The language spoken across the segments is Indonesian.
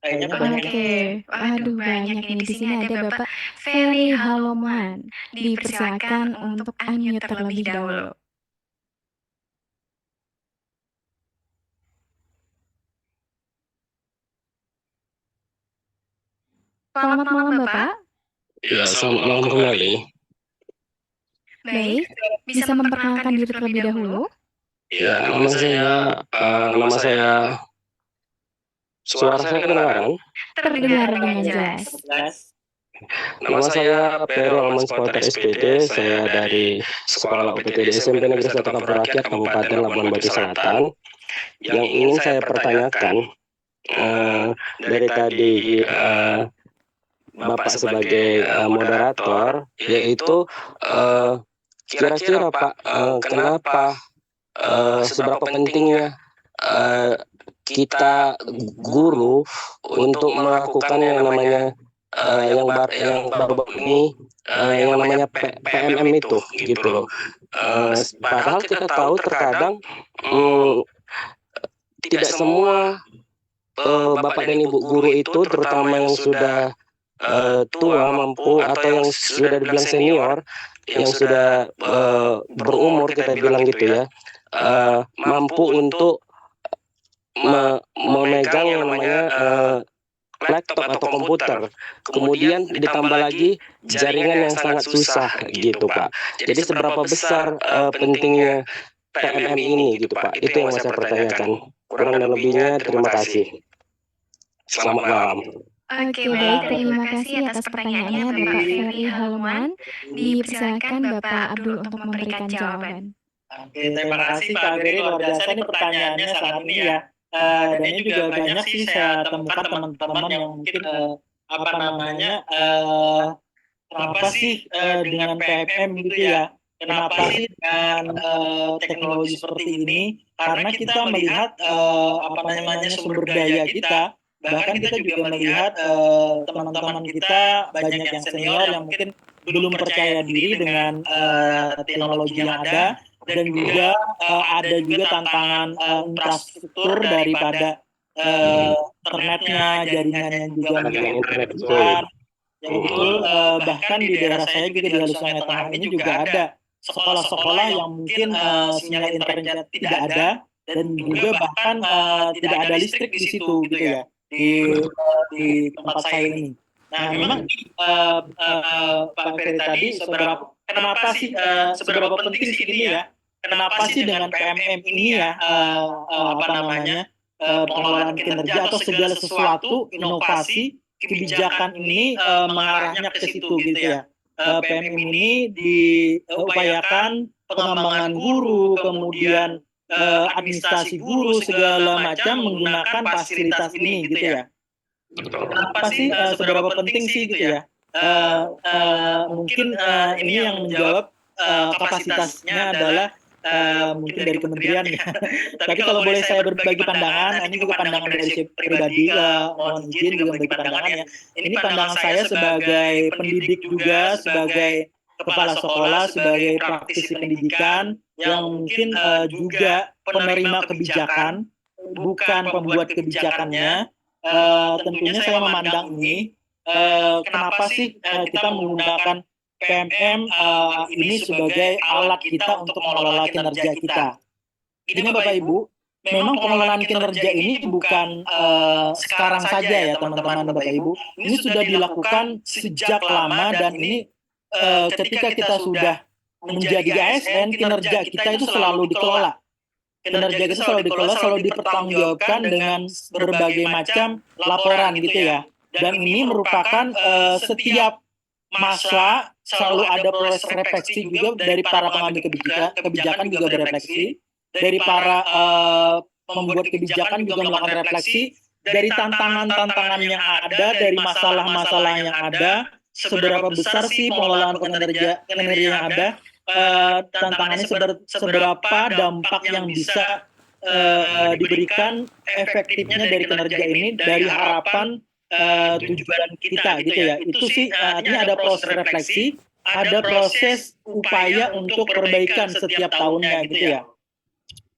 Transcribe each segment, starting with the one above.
Kayaknya banyak nih. Oke, waduh banyak nih. Di sini ada Bapak Ferry Haloman. Dipersilakan untuk unmute terlebih dahulu. Selamat malam Bapak. Ya, selamat malam kembali. Baik, bisa memperkenalkan diri terlebih dahulu? Ya, nama saya, suara saya kedengaran? Terdengar dengan jelas. Nama saya Pero Alman Spotter SPD, saya dari Sekolah UPTD SMP Negeri 1 Kampung Rakyat Kabupaten Labuan Batu Selatan. Yang ingin saya pertanyakan, dari tadi Bapak sebagai moderator, yaitu kira-kira Pak, kenapa seberapa pentingnya eh, kita guru untuk melakukan yang namanya yang baru ini yang namanya PMM itu gitu loh. Padahal kita tahu terkadang mm, tidak semua bapak dan ibu guru itu, terutama yang sudah tua mampu atau yang sudah dibilang senior, yang sudah berumur kita bilang gitu ya, mampu untuk memegang yang namanya laptop atau komputer. Kemudian ditambah lagi jaringan yang sangat susah gitu Pak. Jadi seberapa besar pentingnya PMM ini gitu Pak? Itu yang mau saya pertanyakan. Kurang dan lebihnya terima kasih. Selamat malam. Oke, baik. Terima kasih atas pertanyaannya Bapak Ferry Haloman. Dipersilakan Bapak Abdul untuk memberikan jawaban. Oke, terima kasih Pak Beri, luar biasa nih pertanyaannya sangat ini ya. Dan ini juga banyak sih saya temukan teman-teman yang mungkin apa namanya kenapa sih dengan PMM gitu ya? Kenapa sih dengan teknologi seperti ini? Karena kita melihat apa namanya sumber daya kita, bahkan kita juga melihat teman-teman kita banyak yang senior yang mungkin belum percaya diri dengan teknologi yang ada, dan juga ada juga tantangan infrastruktur daripada internetnya, jaringannya juga Internet kan. Yang betul, bahkan di daerah saya juga di Halus Sungai Tengah ini juga ada sekolah-sekolah yang mungkin sinyal internet tidak ada, dan juga bahkan tidak ada listrik di situ gitu ya, di tempat saya ini. Nah, memang Pak Ferry tadi kenapa sih seberapa penting sih ini ya? Kenapa sih dengan PMM ini ya apa namanya pengelolaan kinerja atau segala sesuatu inovasi kebijakan ini mengarahnya ke situ gitu ya. PMM ini diupayakan pengembangan guru, kemudian administrasi guru segala macam menggunakan fasilitas ini gitu ya. Kenapa sih seberapa penting sih gitu ya? Mungkin ini yang menjawab kapasitasnya adalah mungkin dari kementerian ya. Tapi kalau boleh saya berbagi pandangan, ini juga pandangan dari saya pribadi, mohon izin juga berbagi pandangan ya. Ini pandangan saya sebagai pendidik juga, sebagai kepala sekolah, sebagai praktisi pendidikan yang mungkin juga penerima kebijakan, bukan pembuat kebijakannya. Tentunya saya memandang ini, kenapa sih kita menggunakan PMM ini sebagai alat kita untuk mengelola kinerja kita. Gini Bapak Ibu, memang pengelolaan kinerja ini bukan sekarang saja ya teman-teman Bapak Ibu. Ini sudah dilakukan sejak lama, dan ini ketika kita sudah menjadi ASN, kinerja kita itu selalu dikelola. Kinerja kita selalu dikelola, selalu dipertanggungjawabkan dengan berbagai macam laporan gitu ya. Dan ini merupakan setiap masa selalu ada proses refleksi juga dari para pengambil kebijakan juga berefleksi, dari para pembuat kebijakan juga melakukan refleksi, dari tantangan-tantangan yang ada, dari masalah-masalah yang ada, seberapa besar sih pengelolaan kinerja yang ada, tantangannya seberapa dampak yang bisa diberikan efektifnya dari kinerja ini, dari harapan tujuan kita gitu ya. Itu sih artinya ada proses refleksi, ada proses upaya untuk perbaikan setiap tahunnya gitu ya.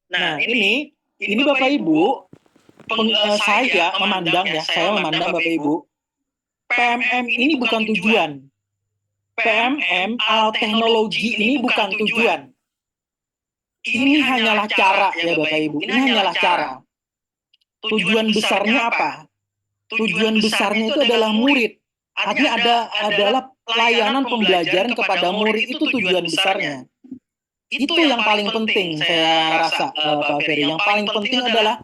Nah, ini Bapak Ibu, saya memandang Bapak Ibu, PMM ini bukan tujuan. PMM teknologi ini bukan tujuan. Ini hanyalah cara ya Bapak Ibu, ini hanyalah cara. Tujuan besarnya apa? Tujuan besarnya itu adalah murid. Artinya adalah layanan pembelajaran kepada murid, itu tujuan besarnya. Itu yang paling penting saya rasa Pak Ferry. Yang paling penting adalah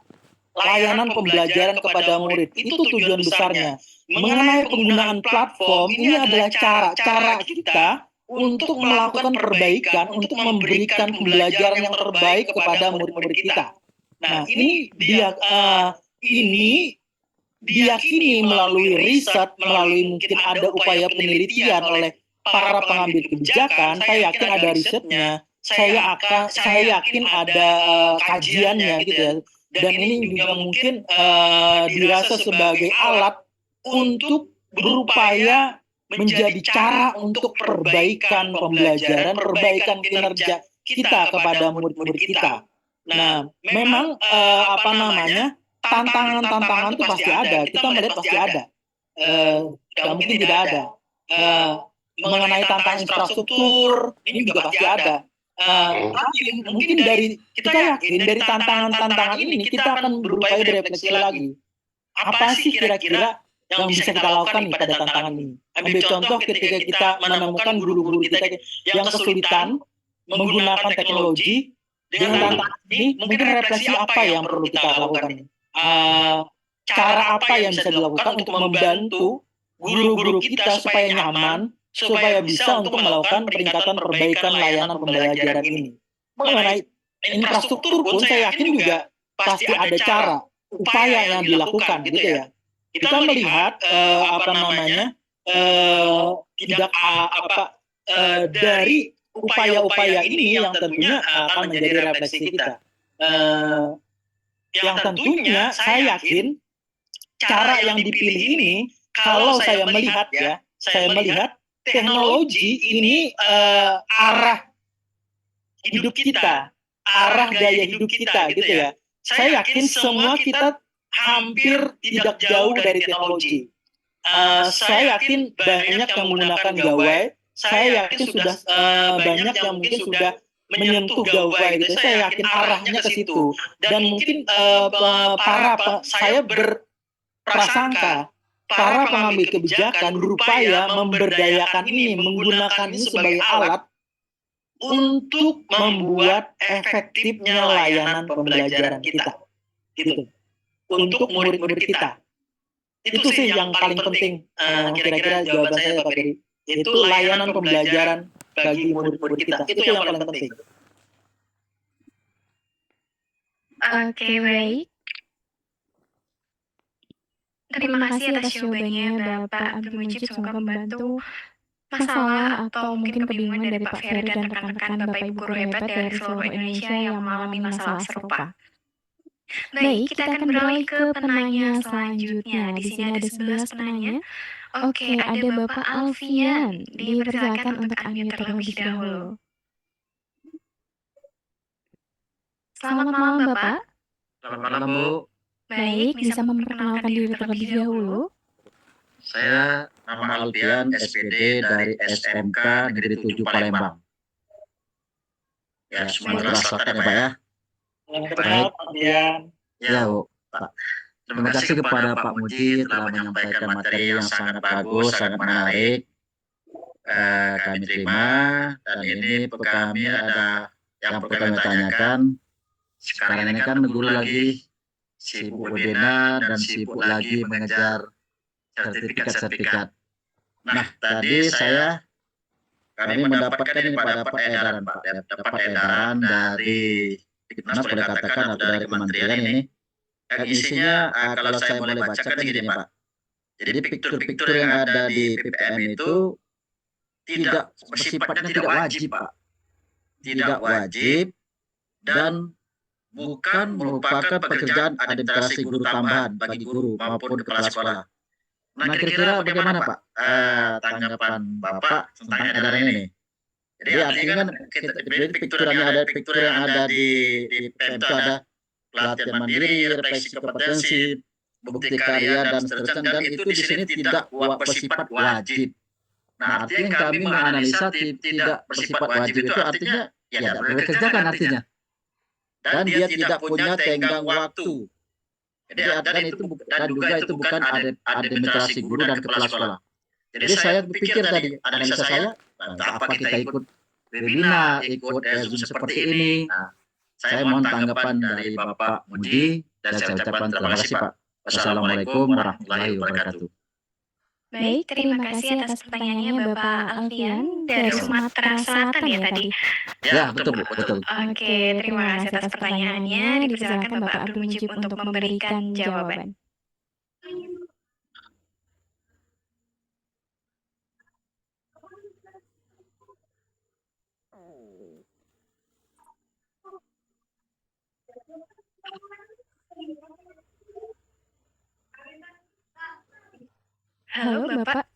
layanan pembelajaran kepada murid. Itu tujuan besarnya. Mengenai penggunaan platform, ini adalah cara kita untuk melakukan perbaikan, untuk memberikan pembelajaran yang terbaik kepada murid-murid kita. Nah, ini diyakini melalui riset, melalui mungkin ada upaya penelitian oleh para pengambil kebijakan. Saya yakin ada risetnya, saya yakin ada kajiannya gitu ya. Dan ini juga mungkin dirasa sebagai alat untuk berupaya menjadi cara untuk perbaikan pembelajaran, perbaikan kinerja kita kepada murid-murid kita. Nah, memang tantangan-tantangan itu pasti ada. Kita melihat pasti ada. Tidak mungkin tidak ada. Mengenai tantangan infrastruktur, ini juga pasti ada. Tapi mungkin kita yakin dari tantangan-tantangan ini kita akan berupaya berefleksi lagi. Apa sih kira-kira yang bisa kita lakukan nih pada tantangan ini? Ambil contoh ketika kita menemukan guru-guru kita yang kesulitan menggunakan teknologi, dengan tantangan ini mungkin refleksi apa yang perlu kita lakukan? Cara apa yang bisa dilakukan untuk membantu guru-guru kita supaya nyaman, supaya bisa untuk melakukan peningkatan perbaikan layanan pembelajaran ini. Mengenai infrastruktur pun saya yakin juga pasti ada cara, upaya yang dilakukan gitu ya. Kita melihat dari upaya-upaya ini yang tentunya akan menjadi refleksi kita. Yang tentunya saya yakin cara yang dipilih ini, kalau saya melihat teknologi ini arah hidup kita, arah gaya hidup kita gitu ya. Saya yakin semua kita hampir tidak jauh dari teknologi. Saya yakin banyak yang menggunakan gawai, saya yakin sudah banyak yang mungkin sudah menyentuh gawai gitu. Saya yakin arahnya ke situ. Dan mungkin saya berprasangka para pengambil kebijakan berupaya memberdayakan ini, menggunakan ini sebagai alat untuk membuat efektifnya layanan pembelajaran kita. Gitu. Untuk murid-murid kita. Itu sih yang paling penting. Kira-kira jawaban saya Pak Ferry. Itu layanan pembelajaran bagi murid-murid kita. Itu yang paling penting. Oke, baik. Terima kasih atas jawabannya Bapak Abdul Mujib. Semoga membantu masalah atau mungkin kebingungan dari Pak Ferry dan rekan-rekan Bapak Ibu guru hebat dari seluruh Indonesia yang mengalami masalah serupa. Baik, kita akan beralih ke penanya selanjutnya. Di sini ada 11 penanya. Oke, ada Bapak Alfian. Dipersilakan untuk unmute terlebih dahulu. Selamat malam Bapak. Selamat malam Bu. Baik, bisa memperkenalkan diri terlebih dahulu. Saya nama Alfian, SPD dari SMK Negeri 7 Palembang. Ya, semua merasakan ya Pak ya. Baik, Alfian. Ya Bu, Pak. Terima kasih kepada Pak Muji telah menyampaikan materi yang sangat bagus, sangat menarik. Kami terima, dan ini kami ada yang perlu kami tanyakan. Sekarang ini kan guru lagi sibuk webinar dan sibuk lagi mengejar sertifikat-sertifikat. Nah, tadi kami mendapatkan ini Pak, dapat edaran Pak, dapat edaran dari Diknas, boleh katakan atau dari kementerian ini. Dan isinya kalau saya boleh bacakan gini Pak. Jadi piktur-piktur yang ada di PPM itu sifatnya tidak wajib Pak. Tidak wajib dan bukan merupakan pekerjaan administrasi guru tambahan bagi guru maupun kepala sekolah. Nah, kira-kira bagaimana Pak tanggapan Bapak tentang edaran ini? Jadi artinya kan piktur yang ada di PPM itu ada pelatihan mandiri, refleksi kompetensi, bukti karya dan seterusnya, dan itu di sini tidak bersifat wajib. Nah, artinya yang kami menganalisa tidak bersifat wajib itu artinya ya tidak boleh dikerjakan artinya. Dan dia tidak punya tenggang waktu. Jadi dan juga itu bukan administrasi guru dan kepala sekolah. Jadi saya berpikir tadi, analisa saya, apa kita ikut webinar, ikut Zoom seperti ini. Nah, saya mohon tanggapan dari Bapak Muji dan saya ucapkan terima kasih Pak. Wassalamualaikum warahmatullahi wabarakatuh. Baik, terima kasih atas pertanyaannya Bapak Alfian dari Sumatera Selatan ya tadi. Ya, betul, betul. Oke, terima kasih atas pertanyaannya. Dipersilakan Bapak Abdul Mujib untuk memberikan jawaban. Halo Bapak.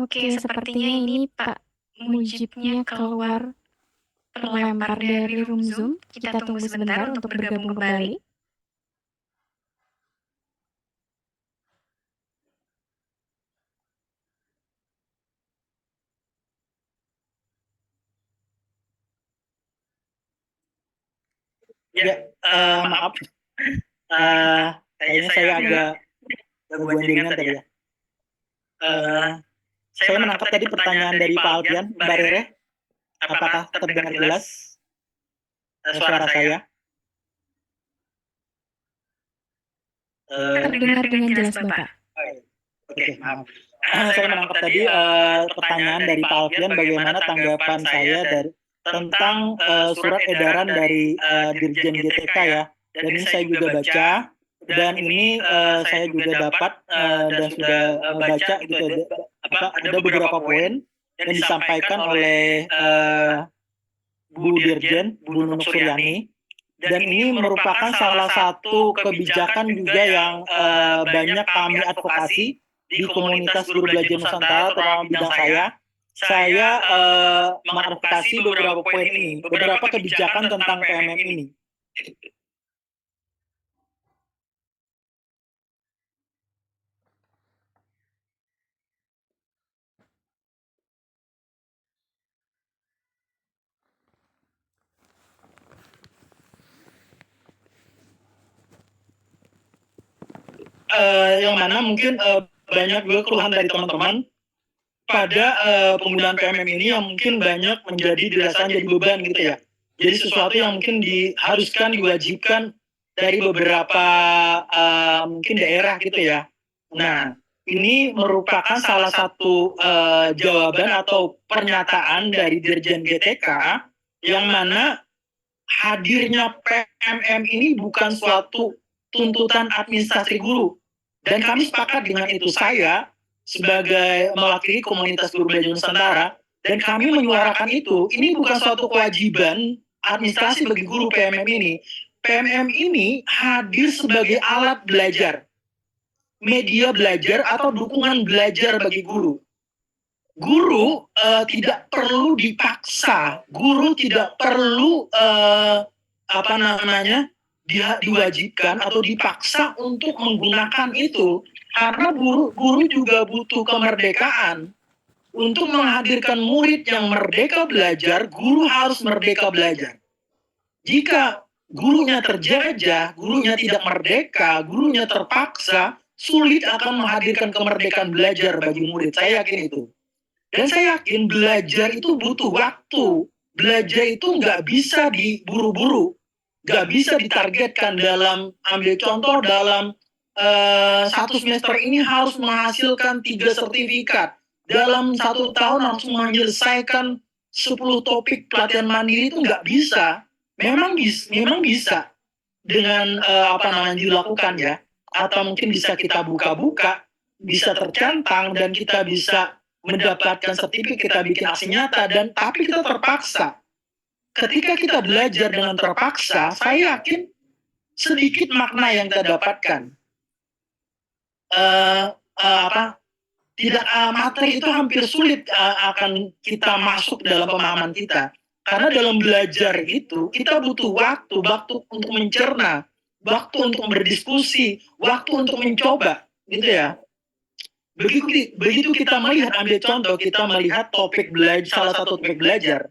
Oke, sepertinya ini Pak Mujibnya keluar terlempar dari room Zoom. Kita tunggu sebentar untuk bergabung kembali. Ya, maaf. Kayaknya saya agak gangguan jaringan tadi ya. Saya menangkap tadi pertanyaan dari Pak Alfian, Mbak Rere. Apakah terdengar jelas suara saya? Terdengar dengan jelas Bapak. Oke, maaf. Saya menangkap tadi pertanyaan dari Pak Alfian bagaimana tanggapan saya tentang surat edaran dari Dirjen GTK ya. Dan ini saya juga baca, dan ini saya juga dapat dan sudah baca gitu, ada beberapa poin yang disampaikan oleh Bu Dirjen, Bu Nunuk Suryani. Dan ini merupakan salah satu kebijakan juga yang banyak kami advokasi di komunitas guru belajar Nusantara, terutama bidang saya. Saya mengadvokasi beberapa poin ini, beberapa kebijakan tentang PMM ini. Yang mana mungkin banyak juga keluhan dari teman-teman pada penggunaan PMM ini yang mungkin banyak dirasakan jadi beban gitu ya. Jadi sesuatu yang mungkin diharuskan, diwajibkan dari beberapa mungkin daerah gitu ya. Nah, ini merupakan salah satu jawaban atau pernyataan dari Dirjen GTK yang mana hadirnya PMM ini bukan suatu tuntutan administrasi guru. Dan kami sepakat dengan itu, saya sebagai mewakili komunitas guru belajar Nusantara, dan kami menyuarakan itu, ini bukan suatu kewajiban administrasi bagi guru PMM ini. PMM ini hadir sebagai alat belajar, media belajar atau dukungan belajar bagi guru. Guru tidak perlu dipaksa, guru tidak perlu diwajibkan atau dipaksa untuk menggunakan itu, karena guru juga butuh kemerdekaan. Untuk menghadirkan murid yang merdeka belajar, guru harus merdeka belajar. Jika gurunya terjajah, gurunya tidak merdeka, gurunya terpaksa, sulit akan menghadirkan kemerdekaan belajar bagi murid. Saya yakin itu. Dan saya yakin belajar itu butuh waktu. Belajar itu nggak bisa diburu-buru. Nggak bisa ditargetkan dalam, ambil contoh dalam 1 semester ini harus menghasilkan 3 sertifikat. Dalam 1 tahun harus menyelesaikan 10 topik pelatihan mandiri, itu nggak bisa. Memang bisa dengan dilakukan ya. Atau mungkin bisa kita buka-buka, bisa tercentang, dan kita bisa mendapatkan sertifikat, kita bikin aksi nyata, tapi kita terpaksa. Ketika kita belajar dengan terpaksa, saya yakin sedikit makna yang kita dapatkan. Materi itu hampir sulit akan kita masuk dalam pemahaman kita. Karena dalam belajar itu kita butuh waktu untuk mencerna, waktu untuk berdiskusi, waktu untuk mencoba, gitu ya. Begitu kita melihat, ambil contoh, kita melihat topik belajar, salah satu topik belajar.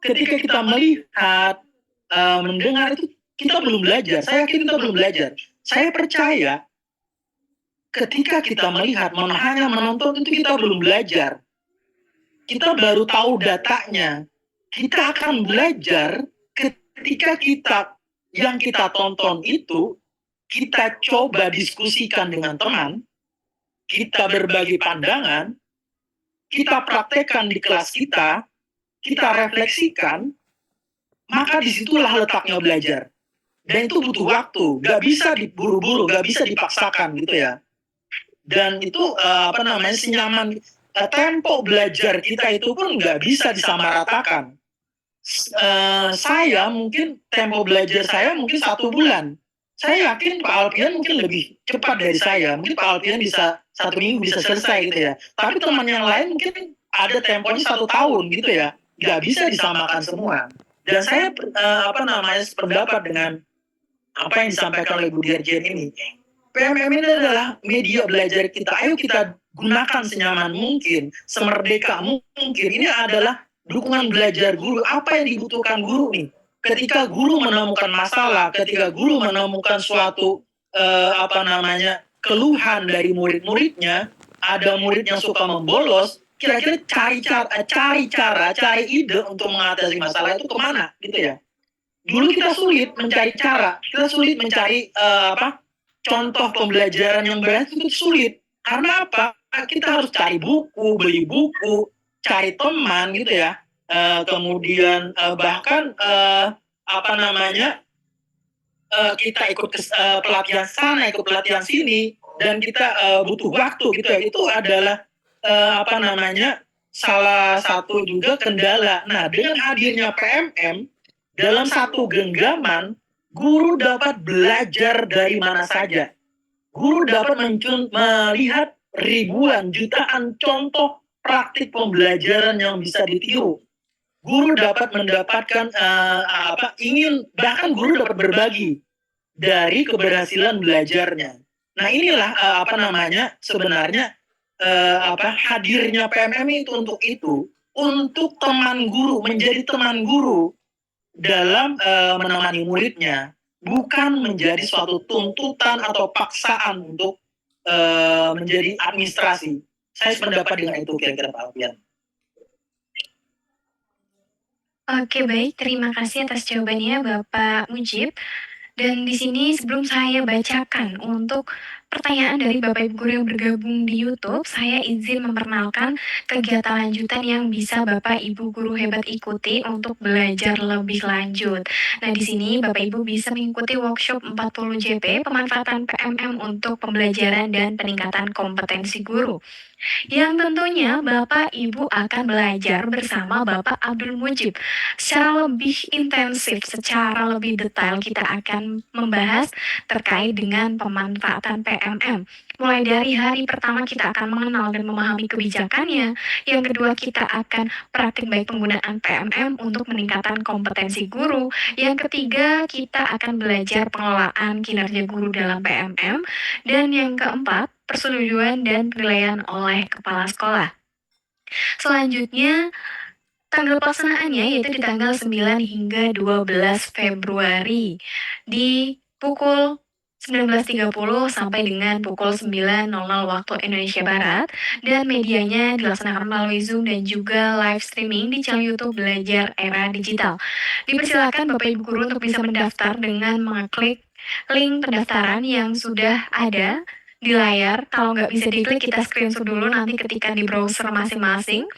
Ketika kita melihat, mendengar itu, kita belum belajar. Saya yakin kita belum belajar. Saya percaya ketika kita melihat, hanya menonton itu kita belum belajar. Kita baru tahu datanya. Kita akan belajar ketika yang kita tonton itu, kita coba diskusikan dengan teman, kita berbagi pandangan, kita praktekkan di kelas kita refleksikan, maka disitulah letaknya belajar. Dan itu butuh waktu, gak bisa diburu-buru, gak bisa dipaksakan gitu ya. Dan itu senyaman tempo belajar kita itu pun gak bisa disamaratakan. Saya mungkin tempo belajar saya mungkin 1 bulan. Saya yakin Pak Alpian mungkin lebih cepat dari saya. Mungkin Pak Alpian bisa 1 minggu bisa selesai gitu ya. Tapi teman yang lain mungkin ada temponya 1 tahun gitu ya. Nggak bisa disamakan semua. Dan saya sependapat dengan apa yang disampaikan oleh Bu Dirjen ini. PMM ini adalah media belajar kita. Ayo kita gunakan senyaman mungkin, semerdeka mungkin. Ini adalah dukungan belajar guru. Apa yang dibutuhkan guru nih? Ketika guru menemukan masalah, ketika guru menemukan suatu keluhan dari murid-muridnya, ada murid yang suka membolos, kira-kira cari ide untuk mengatasi masalah itu kemana, gitu ya. Dulu kita sulit mencari cara, kita sulit mencari contoh pembelajaran yang berhasil, itu sulit. Karena apa? Kita harus cari buku, beli buku, cari teman gitu ya. Kemudian bahkan kita ikut pelatihan sana, ikut pelatihan sini, dan kita butuh waktu gitu ya. Itu adalah salah satu juga kendala. Nah, dengan hadirnya PMM dalam satu genggaman, guru dapat belajar dari mana saja. Guru dapat melihat ribuan, jutaan contoh praktik pembelajaran yang bisa ditiru. Guru dapat mendapatkan bahkan guru dapat berbagi dari keberhasilan belajarnya. Nah, inilah sebenarnya hadirnya PMM itu untuk teman guru, menjadi teman guru dalam menemani muridnya, bukan menjadi suatu tuntutan atau paksaan untuk menjadi administrasi. Saya sependapat dengan itu kira-kira Pak Alpian. Oke, baik. Terima kasih atas jawabannya Bapak Mujib. Dan di sini sebelum saya bacakan untuk pertanyaan dari Bapak Ibu guru yang bergabung di YouTube, saya izin memperkenalkan kegiatan lanjutan yang bisa Bapak Ibu guru hebat ikuti untuk belajar lebih lanjut. Nah, di sini Bapak Ibu bisa mengikuti workshop 40 JP pemanfaatan PMM untuk pembelajaran dan peningkatan kompetensi guru. Yang tentunya Bapak Ibu akan belajar bersama Bapak Abdul Mujib. Secara lebih intensif, secara lebih detail kita akan membahas terkait dengan pemanfaatan PMM. Mulai dari hari pertama kita akan mengenal dan memahami kebijakannya. Yang kedua kita akan praktik baik penggunaan PMM untuk meningkatkan kompetensi guru. Yang ketiga kita akan belajar pengelolaan kinerja guru dalam PMM. Dan yang keempat persetujuan dan penilaian oleh kepala sekolah. Selanjutnya, tanggal pelaksanaannya yaitu di tanggal 9 hingga 12 Februari di pukul 19.30 sampai dengan pukul 9.00 waktu Indonesia Barat, dan medianya dilaksanakan melalui Zoom dan juga live streaming di channel YouTube Belajar Era Digital. Dipersilakan Bapak Ibu guru untuk bisa mendaftar dengan mengklik link pendaftaran yang sudah ada di layar. Kalau nggak bisa diklik, kita screenshot dulu nanti ketika di browser masing-masing.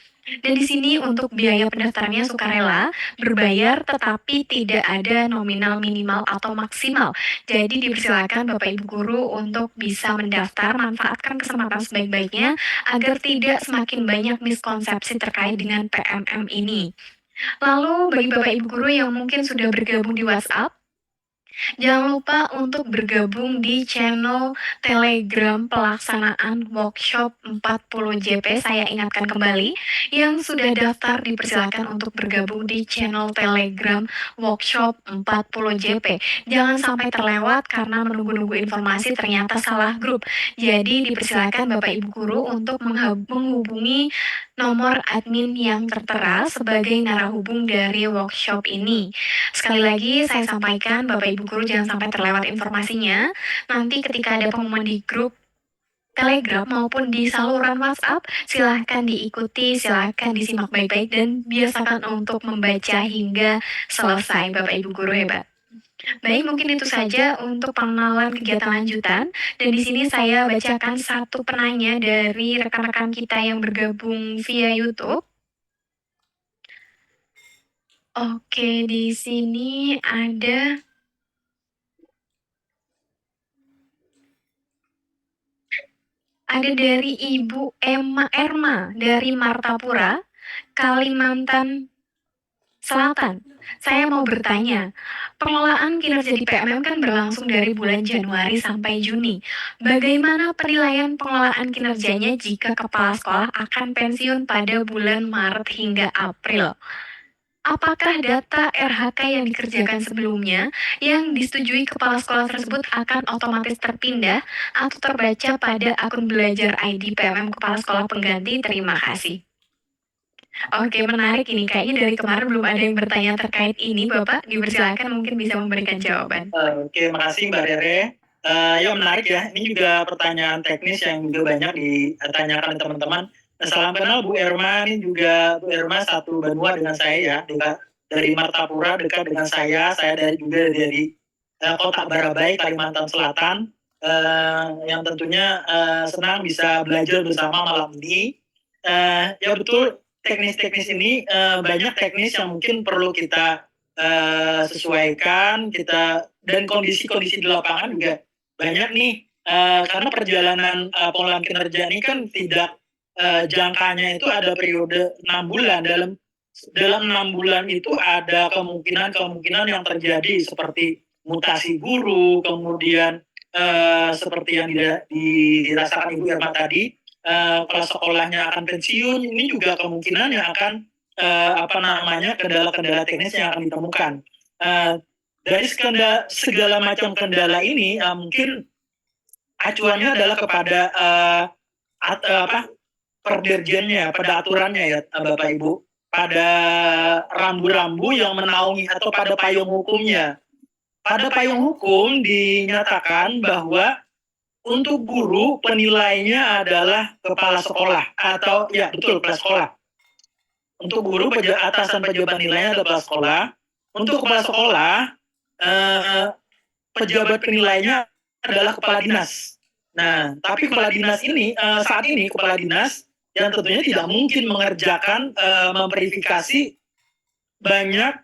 Dan di sini untuk biaya pendaftarannya sukarela, berbayar, tetapi tidak ada nominal minimal atau maksimal. Jadi dipersilakan Bapak Ibu guru untuk bisa mendaftar, manfaatkan kesempatan sebaik-baiknya agar tidak semakin banyak miskonsepsi terkait dengan PMM ini. Lalu bagi Bapak Ibu guru yang mungkin sudah bergabung di WhatsApp, Jangan lupa untuk bergabung di channel Telegram pelaksanaan workshop 40 JP. Saya ingatkan kembali, yang sudah daftar dipersilakan untuk bergabung di channel Telegram workshop 40 JP. Jangan sampai terlewat karena menunggu-nunggu informasi ternyata salah grup. Jadi dipersilakan Bapak Ibu Guru untuk menghubungi nomor admin yang tertera sebagai narahubung dari workshop ini. Sekali lagi saya sampaikan Bapak Ibu Guru jangan sampai terlewat informasinya. Nanti ketika ada pengumuman di grup Telegram maupun di saluran WhatsApp, silahkan diikuti, silahkan disimak baik-baik dan biasakan untuk membaca hingga selesai Bapak Ibu Guru hebat. Baik, mungkin itu saja untuk pengenalan kegiatan lanjutan. Dan di sini saya bacakan satu penanya dari rekan-rekan kita yang bergabung via YouTube. Oke, di sini ada dari Ibu Erma dari Martapura, Kalimantan Selatan. Saya mau bertanya, pengelolaan kinerja di PMM kan berlangsung dari bulan Januari sampai Juni. Bagaimana penilaian pengelolaan kinerjanya jika kepala sekolah akan pensiun pada bulan Maret hingga April? Apakah data RHK yang dikerjakan sebelumnya yang disetujui kepala sekolah tersebut akan otomatis terpindah atau terbaca pada akun belajar ID PMM kepala sekolah pengganti? Terima kasih. Oke, menarik ini. Kayaknya dari kemarin belum ada yang bertanya terkait ini, Bapak. Dipersilakan mungkin bisa memberikan jawaban. Oke, makasih Mbak Rere. Ya menarik ya. Ini juga pertanyaan teknis yang juga banyak ditanyakan teman-teman. Salam kenal Bu Erma. Ini juga Bu Erma satu benua dengan saya ya. Dari Martapura dekat dengan saya. Saya juga dari Kota Barabai, Kalimantan Selatan. Yang tentunya senang bisa belajar bersama malam ini. Ya betul. Teknis-teknis ini banyak teknis yang mungkin perlu kita sesuaikan dan kondisi-kondisi di lapangan juga banyak nih karena perjalanan pengelolaan kinerja ini kan tidak jangkanya itu ada periode 6 bulan. Dalam 6 bulan itu ada kemungkinan yang terjadi seperti mutasi guru, kemudian seperti yang dirasakan Ibu Irma tadi, kepala sekolahnya akan pensiun, ini juga kemungkinan yang akan kendala-kendala teknis yang akan ditemukan. Dari segala macam kendala ini mungkin acuannya adalah kepada perdirjennya, pada aturannya ya Bapak Ibu, pada rambu-rambu yang menaungi atau pada payung hukumnya. Pada payung hukum dinyatakan bahwa untuk guru penilainya adalah kepala sekolah atau ya betul kepala sekolah. Untuk guru atasan pejabat nilainya adalah kepala sekolah. Untuk kepala sekolah pejabat penilainya adalah kepala dinas. Nah, tapi kepala dinas ini saat ini kepala dinas yang tentunya tidak mungkin mengerjakan memverifikasi banyak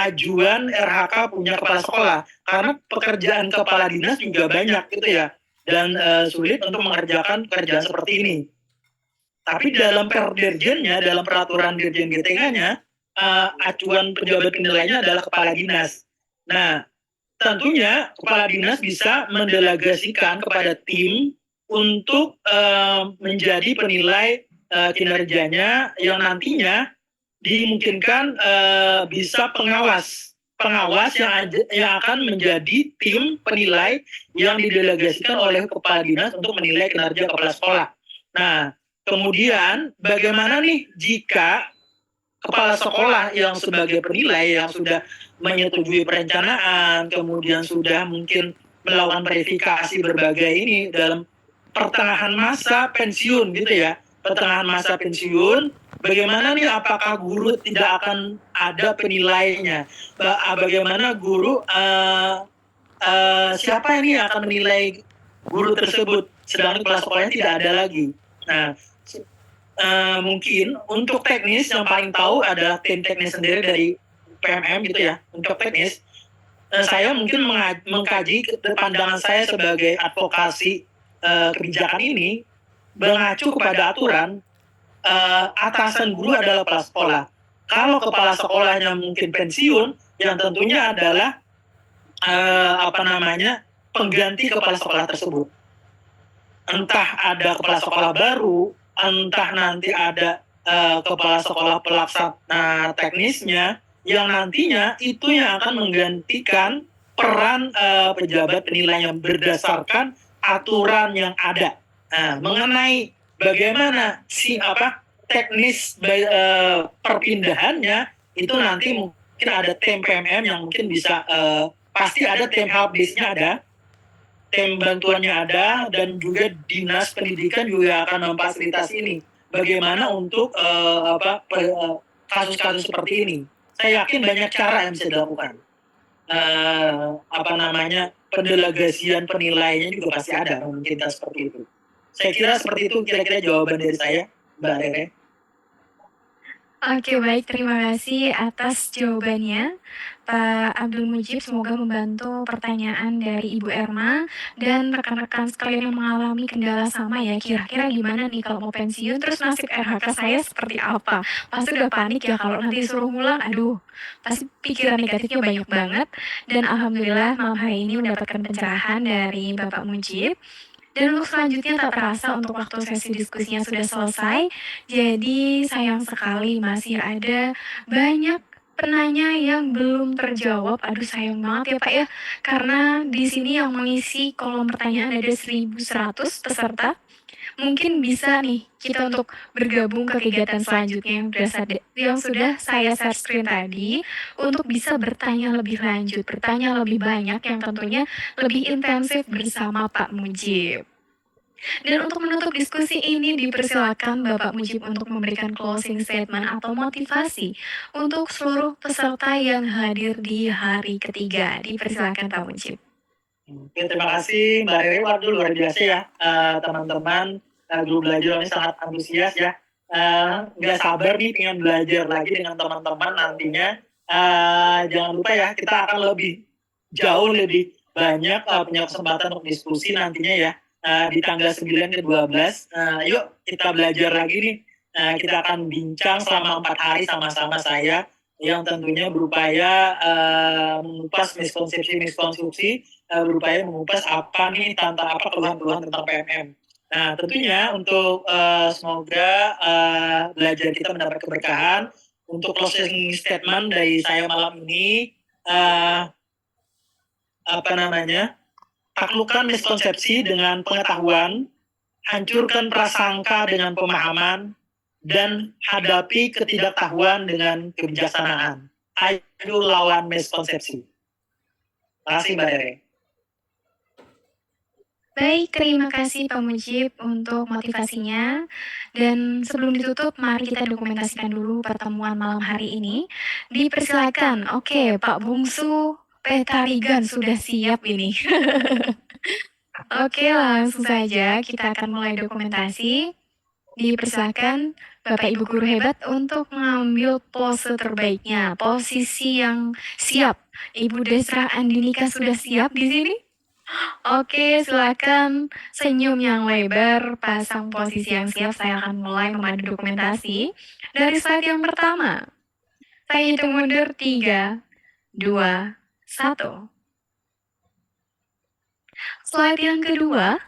ajuan RHK punya kepala sekolah karena pekerjaan kepala dinas juga banyak gitu ya. Dan sulit untuk mengerjakan pekerjaan seperti ini. Tapi dalam perdirjennya, dalam peraturan dirjen GTK-nya, acuan pejabat penilainya adalah kepala dinas. Nah, tentunya kepala dinas bisa mendelegasikan kepada tim untuk menjadi penilai kinerjanya yang nantinya dimungkinkan bisa pengawas yang akan menjadi tim penilai yang didelegasikan oleh kepala dinas untuk menilai kinerja kepala sekolah. Nah, kemudian bagaimana nih jika kepala sekolah yang sebagai penilai yang sudah menyetujui perencanaan, kemudian sudah mungkin melakukan verifikasi berbagai ini dalam pertengahan masa pensiun gitu ya, pertengahan masa pensiun, bagaimana nih apakah guru tidak akan ada penilainya? Bagaimana guru siapa ini yang akan menilai guru tersebut sedangkan kepala sekolahnya tidak ada lagi. Nah, mungkin untuk teknis yang paling tahu adalah tim teknis sendiri dari PMM gitu ya. Untuk teknis saya mungkin mengkaji pandangan saya sebagai advokasi kebijakan ini mengacu kepada aturan atasan guru adalah kepala sekolah. Kalau kepala sekolahnya mungkin pensiun, yang tentunya adalah pengganti kepala sekolah tersebut. Entah ada kepala sekolah baru, entah nanti ada kepala sekolah pelaksana teknisnya yang nantinya itu yang akan menggantikan peran pejabat penilai yang berdasarkan aturan yang ada. Nah, mengenai bagaimana teknis perpindahannya itu nanti mungkin ada tim PMM yang mungkin bisa pasti ada tim helpdesk-nya ada, tim bantuannya ada, dan juga dinas pendidikan juga akan memfasilitasi ini. Bagaimana untuk kasus-kasus seperti ini? Saya yakin banyak cara yang bisa dilakukan. Pendelegasian penilainya juga pasti ada mungkin seperti itu. Saya kira seperti itu kira-kira jawaban dari saya, Mbak Rere. Oke, baik. Terima kasih atas jawabannya, Pak Abdul Mujib. Semoga membantu pertanyaan dari Ibu Erma dan rekan-rekan sekalian yang mengalami kendala sama ya. Kira-kira gimana nih kalau mau pensiun, terus nasib RHK saya seperti apa? Pasti udah panik ya kalau nanti disuruh ngulang. Aduh, pasti pikiran negatifnya banyak banget. Dan alhamdulillah malam hari ini mendapatkan pencerahan dari Bapak Mujib. Dan untuk selanjutnya tak terasa untuk waktu sesi diskusinya sudah selesai. Jadi sayang sekali masih ada banyak penanya yang belum terjawab. Aduh, sayang banget ya Pak ya. Karena di sini yang mengisi kolom pertanyaan ada 1.100 peserta. Mungkin bisa nih kita untuk bergabung ke kegiatan selanjutnya yang sudah saya share screen tadi untuk bisa bertanya lebih lanjut, bertanya lebih banyak yang tentunya lebih intensif bersama Pak Mujib. Dan untuk menutup diskusi ini dipersilakan Bapak Mujib untuk memberikan closing statement atau motivasi untuk seluruh peserta yang hadir di hari ketiga. Dipersilakan Pak Mujib. Oke, terima kasih Mbak Rere. Waduh, luar biasa ya teman-teman. Guru belajar ini sangat antusias ya. Nggak sabar nih pengen belajar lagi dengan teman-teman nantinya. Jangan lupa ya, kita akan jauh lebih banyak punya kesempatan untuk diskusi nantinya ya. Di tanggal 9 ke 12. Yuk kita belajar lagi nih. Kita akan bincang selama 4 hari sama-sama saya yang tentunya berupaya mengupas miskonsepsi, berupaya mengupas apa keluhan-keluhan tentang PMM. Nah, tentunya untuk semoga belajar kita mendapat keberkahan. Untuk closing statement dari saya malam ini, taklukkan miskonsepsi dengan pengetahuan, hancurkan prasangka dengan pemahaman, dan hadapi ketidaktahuan dengan kebijaksanaan. Ayo lawan miskonsepsi. Terima kasih Mbak Rere. Baik, terima kasih Pak Mujib untuk motivasinya. Dan sebelum ditutup, mari kita dokumentasikan dulu pertemuan malam hari ini. Dipersilakan. Oke, Pak Bungsu Petarigan sudah siap ini. Oke, langsung saja kita akan mulai dokumentasi. Dipersilakan Bapak Ibu guru hebat untuk mengambil pose terbaiknya, posisi yang siap. Ibu Desra Andinika sudah siap di sini? Oke, silakan senyum yang lebar, pasang posisi yang siap. Saya akan mulai memandu dokumentasi dari slide yang pertama. Saya hitung mundur 3, 2, 1. Slide yang kedua,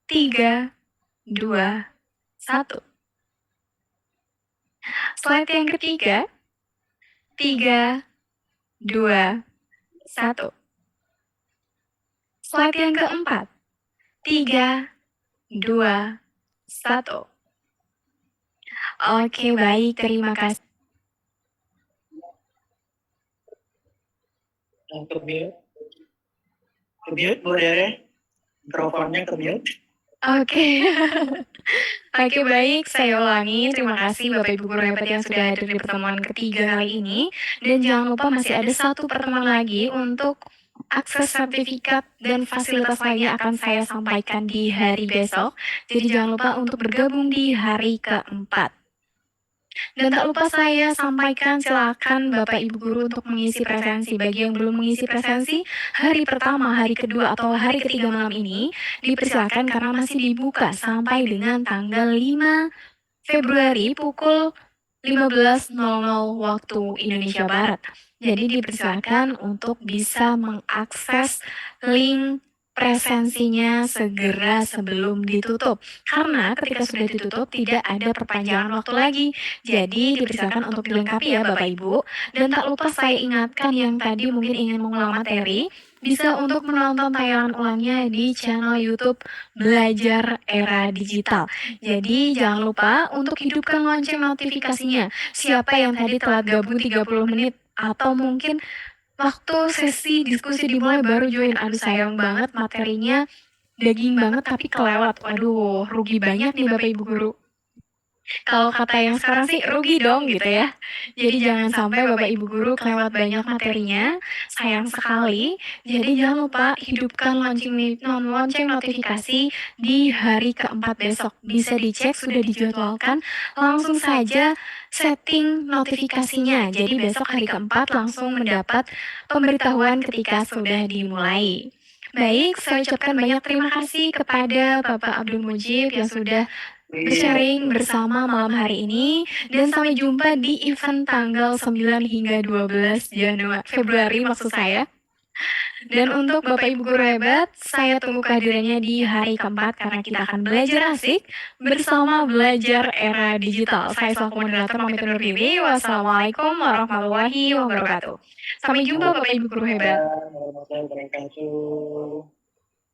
3, 2, 1. Slide yang ketiga, 3, 2, 1. Slide yang keempat, 3, 2, 1. Oke, baik, terima kasih. Ke-mute, Bu Rere. Mikrofonnya ke-mute. Oke. Oke, baik, saya ulangi. Terima kasih Bapak Ibu guru hebat yang sudah hadir di pertemuan ketiga kali ini. Dan jangan lupa masih ada satu pertemuan lagi untuk akses sertifikat dan fasilitas lainnya akan saya sampaikan di hari besok. Jadi jangan lupa untuk bergabung di hari keempat. Dan tak lupa saya sampaikan silakan Bapak Ibu guru untuk mengisi presensi. Bagi yang belum mengisi presensi, hari pertama, hari kedua, atau hari ketiga malam ini dipersilakan karena masih dibuka sampai dengan tanggal 5 Februari pukul 15.00 waktu Indonesia Barat. Jadi dipersilakan untuk bisa mengakses link presensinya segera sebelum ditutup. Karena ketika sudah ditutup tidak ada perpanjangan waktu lagi. Jadi dipersilakan untuk dilengkapi ya Bapak Ibu. Dan tak lupa saya ingatkan yang tadi mungkin ingin mengulang materi, bisa untuk menonton tayangan ulangnya di channel YouTube Belajar Era Digital. Jadi jangan lupa untuk hidupkan lonceng notifikasinya. Siapa yang tadi telat gabung 30 menit atau mungkin waktu sesi diskusi dimulai baru join, aduh sayang banget materinya daging banget tapi kelewat. Waduh, rugi banyak nih Bapak Ibu Guru. Kalau kata yang sekarang sih rugi dong gitu ya. Jadi jangan sampai Bapak Ibu Guru kelewat banyak materinya, sayang sekali. Jadi jangan lupa hidupkan lonceng notifikasi di hari keempat besok. Bisa dicek sudah dijadwalkan, langsung saja setting notifikasinya. Jadi besok hari keempat langsung mendapat pemberitahuan ketika sudah dimulai. Baik, saya ucapkan banyak terima kasih kepada Bapak Abdul Mujib yang sudah sharing bersama malam hari ini, dan sampai jumpa di event tanggal 9 hingga 12 Februari maksud saya. Dan untuk Bapak Ibu Guru hebat, saya tunggu kehadirannya di hari keempat karena kita akan belajar asik bersama Belajar Era Digital. Saya selaku moderator pamit undur diri. Wassalamualaikum warahmatullahi wabarakatuh. Sampai jumpa Bapak Ibu Guru hebat. Warahmatullahi wabarakatuh.